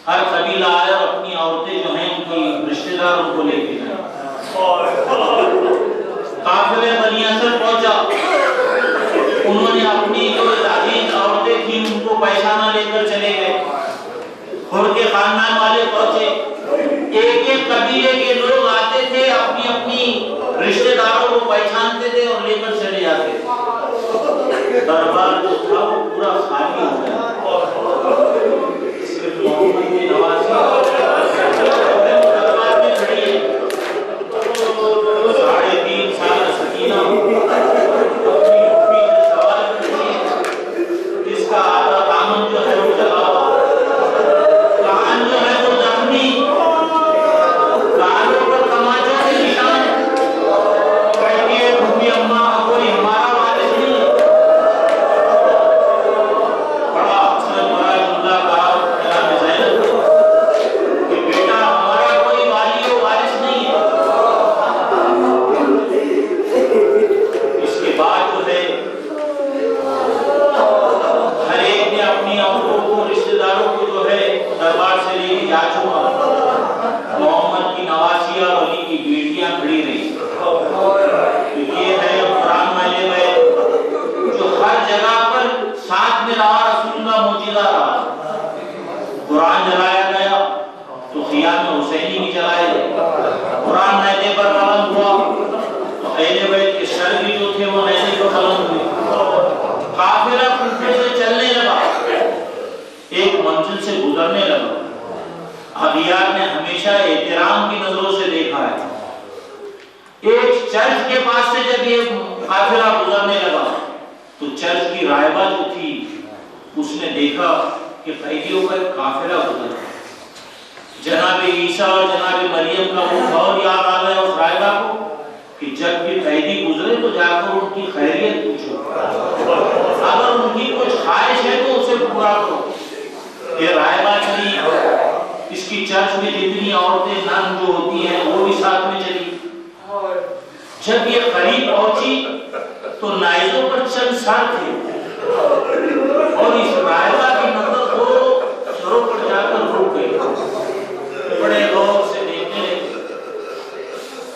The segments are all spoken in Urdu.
ہر قبیلہ آئے اور اپنی عورتیں جو ہیں ان کی رشتہ داروں کو لے کے جائیں۔ قافلے بنی اسد پہنچا، انہوں نے اپنی جو عزیز عورتیں تھیں ان کو پیشانہ لے کر چلے گئے۔ ان کے خاندان والے پہنچے، ایک ایک قبیلے کے لوگ آتے تھے، اپنی اپنی رشتہ داروں کو پہچانتے تھے اور لے کر چلے جاتے تھے۔ دربار جو تھا وہ پورا خالی ہو گیا، صرف محمد کی نوازی دربار میں کھڑی ہے۔ 3.5 سال سکینہ اپنی اپنی سوال کرتی ہے، جس کا آدھا دامن جو ہے وہ جلا ہوا، کان جو ہے وہ زخمی، کانوں پر تماچوں کے نشان، کہتی ہے بھومی اماں کوئی ہمارا وارث نہیں۔ بڑا افسر بڑا جملہ کہا جناب زینب کہ بیٹا ہمارا کوئی والی و وارث نہیں ہے۔ اس کے بعد جو ہے ہر ایک نے اپنی عورتوں کو رشتہ داروں کو جو ہے دربار سے لے کے جا چکا۔ محمد کی نواسی اور علی کی بیٹیاں کھڑی رہی۔ یہ ہے قرآن والے میں جو ہر جگہ پر ساتھ میں رہا، رسول اللہ موجودہ رہا۔ قرآن جلایا گیا تو خیام حسینی بھی جلائے گئے، قرآن نیزے پر قلم ہوا تو اہل بیت کے سر بھی جو تھے وہ نیزے پر قلم ہوئے۔ قافلہ کوفے سے چلنے لگا، ایک منزل سے گزرنے لگا۔ اغیار نے ہمیشہ احترام کی نظروں سے دیکھا ہے۔ ایک چرچ کے پاس سے جب یہ قافلہ گزرنے لگا تو چرچ کی راہبہ جو تھی اس نے دیکھا کہ قیدیوں کا ایک قافلہ گزر رہا ہے۔ جناب عیسیٰ اور جناب مریم کا وہ دور یاد آ گیا اس راہبہ کو کہ جب بھی قیدی گزرے تو جا کر ان کی خیریت پوچھو، اگر ان کی کچھ خواہش ہے تو اسے پورا کرو۔ یہ راہبہ چلی، اس کی چرچ میں جتنی عورتیں نن جو ہوتی ہیں وہ بھی ساتھ میں چلی۔ جب یہ قریب پہنچی تو نائزوں پر چند سر تھے اور اس راہبہ کی نظر وہ سروں پر جا کر رک گئی۔ بڑے غور سے دیکھنے لگے،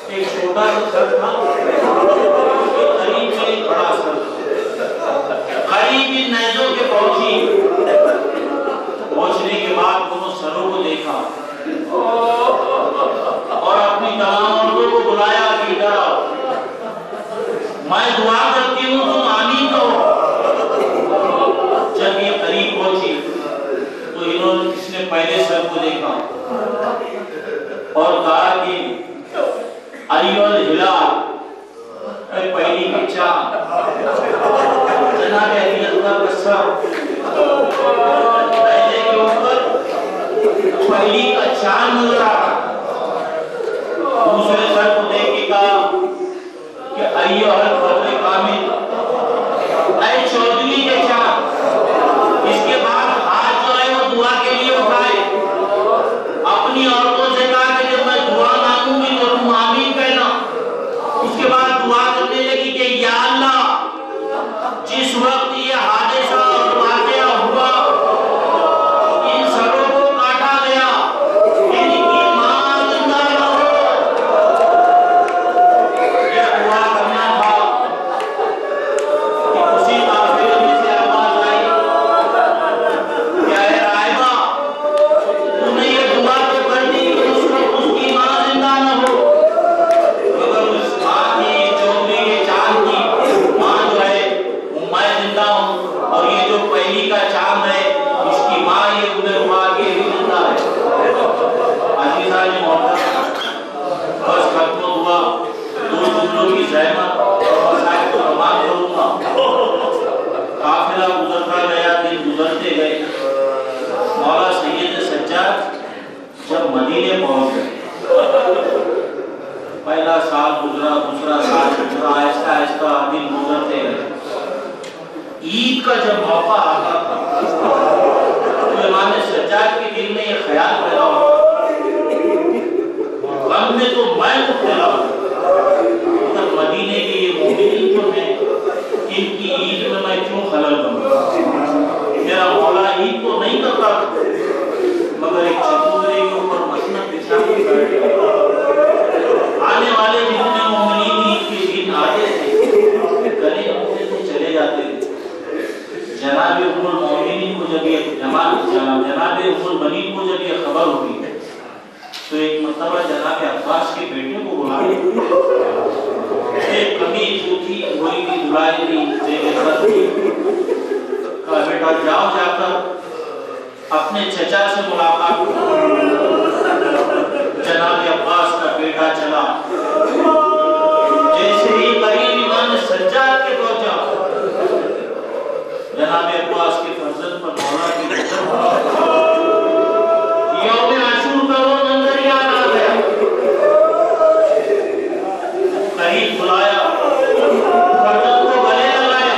ایک چھوٹا سر تھا، قریب سے ایک بڑا سر تھا۔ قریب ان نائزوں کے پہنچی، پہنچنے کے بعد دونوں سروں کو دیکھا اور اپنی تمام عورتوں کو بلایا کہ ادھر آؤ، میں دعا کرتی ہوں تم آمین کہو۔ جب یہ قریب پہنچی تو انہوں نے اس نے پہلے سر کو دیکھا اور کہا کہ ایھا الہلال، اے پہلی کی چاند، جناب علی اللہ کا سر پہلے کے اوپر پہلی کا چاند نظر آ رہا۔ دوسرے سر کو دیکھ کے کہا کہ ایھا البدر کامل، اے چودھویں کے چاند۔ اس کے بعد ہاتھ جو ہے وہ دعا کے لیے اٹھائے، اپنی عورتوں سے کہا کہ جب میں دعا مانگوں گی تو تم آمین کہنا۔ اس کے بعد دعا کرنے لگی کہ یا اللہ، جس وقت یہ حادثہ اور واقعہ ہوا ان سروں کو کاٹا گیا، ان کی ماں زندہ نہ ہو، یہ دعا کرنا تھا کہ اسی قافلے میں سے آواز آئی کہ اے راہبہ، تم نے یہ دعا تو کر دی کہ اس وقت اس کی ماں زندہ نہ ہو، مگر اس ماں کی چودھری کے چاند کی ماں جو ہے وہ میں زندہ ہوں، اور یہ جو پہلی کا چاند ہے اس کی ماں یہ ادھر ہوا کے بھی زندہ ہے۔ عزیزان محترم، بس ختم ہوا، دو جملوں کی زحمت اور مسائل کو تمام کروں گا۔ قافلہ گزرتا گیا، دن گزرتے گئے۔ مولا سید سجاد جب مدینے پہنچ گئے، پہلا سال گزرا، دوسرا سال گزرا، آہستہ آہستہ دن گزرتے گئے۔ عید کا جب موقع آتا تھا تو امام سجاد کے دل میں یہ خیال پیدا ہوا، غم میں تو میں مبتلا ہوں، مگر مدینے کے یہ مومنین جو ہیں ان کی عید میں میں کیوں خلل بنوں؟ میرا مولا عید تو نہیں کرتا مگر ایک آنے والے جتنے مومنین عید کے دن آتے تھے گلے ملتے تھے چلے جاتے تھے. جناب ام المومنین کو جب یہ جناب ام البنین کو جب یہ خبر ہوئی تو ایک مرتبہ جناب عباس کے بیٹے کو بلایا. ایک کمی جو تھی وہی کی دلائی تھی کہا بیٹا جاؤ جا کر اپنے چچا سے ملاقات کرو. جناب عباس کا بیٹا چلا. جیسے ہی قریب ایمان سجاد کے پہنچا جناب عباس کے فرزند پر مولا کی نظر پڑی. یوم عاشور کا وہ منظر یاد آ گیا. قریب بلایا فرزند کو گلے لگایا.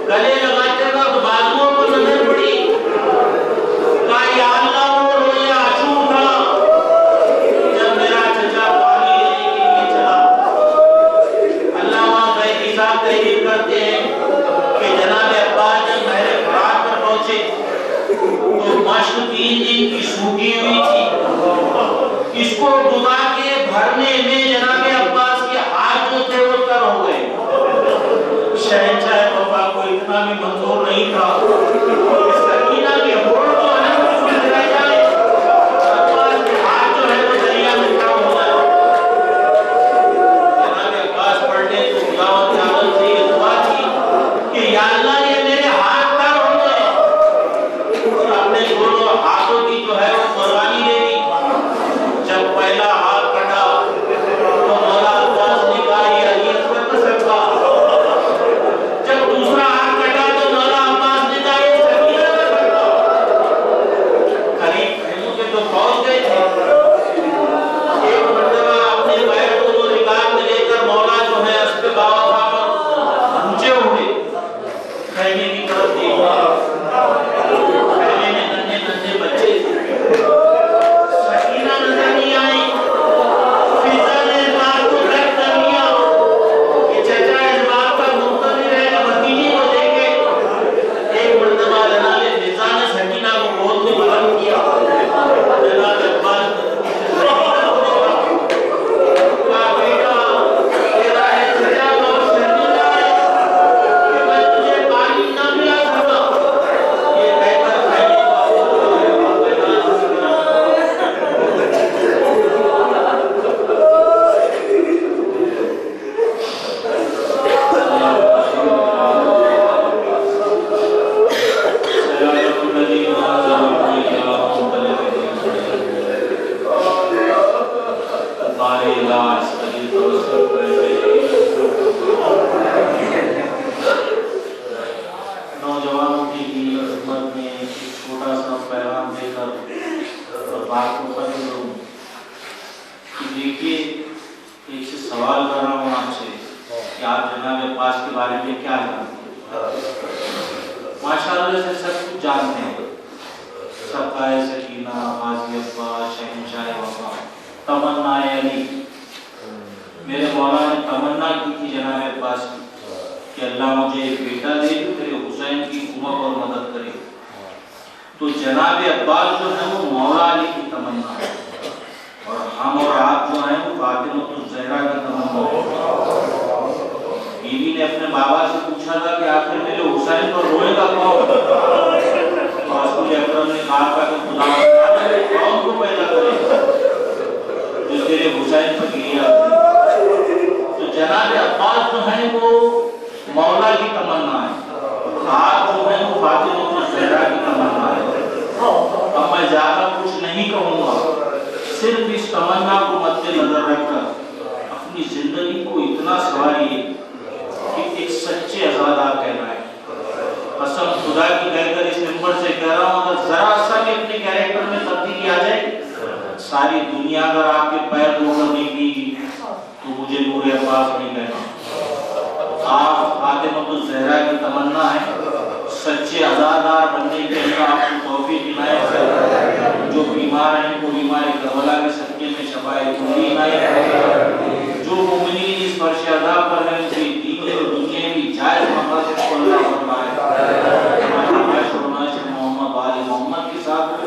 گلے لگاتے وقت بازوؤں کو نظر پڑی. کہا یا اللہ وہ روز عاشور تھا جب میرا چچا پانی لینے کے لیے چلا. اللہ وہاں بیت صاحب تحریر کرتے ہیں کہ جناب عباس جب مہر فرات پر پہنچے تو مشق 3 دن کی سوکھی ہوئی تھی. اس کو ڈبا کے بھرنے میں جناب عباس کے ہاتھ جو تھے وہ تر ہو گئے. شہنشاہ وفا کو اتنا بھی منظور نہیں تھا سکینہ کے ہونٹ جو ہے وہ اس میں رہ جائے. عباس کے ہاتھ جو ہے وہ دریا میں کم ہو جائے. جناب عباس پڑھنے تو خداوند عالم سے یہ دعا کی کہ یا اللہ یہ میرے ہاتھ تر ہو گئے. اور اپنے دونوں ہاتھوں کی جو ہے وہ قربانی دے دی. جب پہلا ہاتھ کٹا تو مولا عباس نے کہا یہ علی اکبر کا صدقہ. جب دوسرا ہاتھ کٹا تو مولا عباس نے کہا یہ سکینہ کا صدقہ. قریب خیموں کے تو پہنچ گئے تھے. ایک مرتبہ اپنے پیر کو وہ رکاب میں لے کر مولا جو ہے اس پہ باوا تھا پر اونچے ہوئے خیمے کی طرف دیکھا. خیمے میں ننھے ننھے بچے تھے. سکینہ نظر نہیں آئی. فضا نے اس بات کو رد کر لیا کہ چچا اس بات کا منتظر ہے کہ بھتیجے کو دیکھے. ایک مرتبہ جناب فضا نے سکینہ کو گود میں بلند کیا. جناب عباس کہا بیٹا تیرا ہے چچا بہت شرمندہ ہے کہ میں تجھے پانی نہ پلا سکا. یہ کہہ کر خیمے نوجوانوں کی خدمت میں ایک چھوٹا سا پیغام دے کر بات کو ختم کروں کہ دیکھیے ایک سے سوال کر رہا ہوں آپ سے کہ آپ جناب عباس کے بارے میں کیا جانتے ہیں. ماشاءاللہ سے سب کچھ جانتے ہیں. سقائے سکینہ غازی عباس شہنشاہ وفا تمنا علی. میرے مولا نے تمنا کی تھی جناب عباس کی کہ اللہ مجھے ایک بیٹا دے جو تیرے حسین کی کمک اور مدد کرے. تو جناب عباس جو ہے وہ مولا علی کی تمنا ہے اور ہم اور آپ جو ہیں وہ فاطمہ الزہرا کی تمنا ہے. بیوی نے اپنے بابا سے پوچھا تھا کہ آخر میرے حسین پر روئے گا کون؟ رسول اکرم نے کہا کہ خدا کون کو پیدا کرے جو تیرے حسین پر گریا. تو جناب عباس جو ہیں وہ مولا کی تمنا ہے. آپ جو ہیں وہ فاطمہ الزہرا کی تمنا ہے. اب میں زیادہ کچھ نہیں کہوں گا. صرف اس تمنا کو مد نظر رکھ کر اپنی زندگی کو اتنا سنوارئے کہ ایک سچے آزادار کہنا ہے. قسم خدا کی کہہ کر اس ممبر سے کہہ رہا ہوں اگر ذرا سا بھی اپنے کیریکٹر میں تبدیلی آ جائے ساری دنیا اگر آپ کے پیر دھو کر نہیں کی تو مجھے نور عباس نہیں کہنا. آپ فاطمہ الزہرا کی تمنا ہے. سچے عزادار بننے کے اللہ آپ کو توفیق عنایت کرے. جو بیمار ہیں کو بیمار کربلا کے صدقے میں شفاء کلی عنایت کرے. جو مومنین اس فرش عذاب پر ہیں ان کی دین اور دنیا کی جائز مقاصد کو اللہ فرمائے. ہمارے محمد وآل محمد کے ساتھ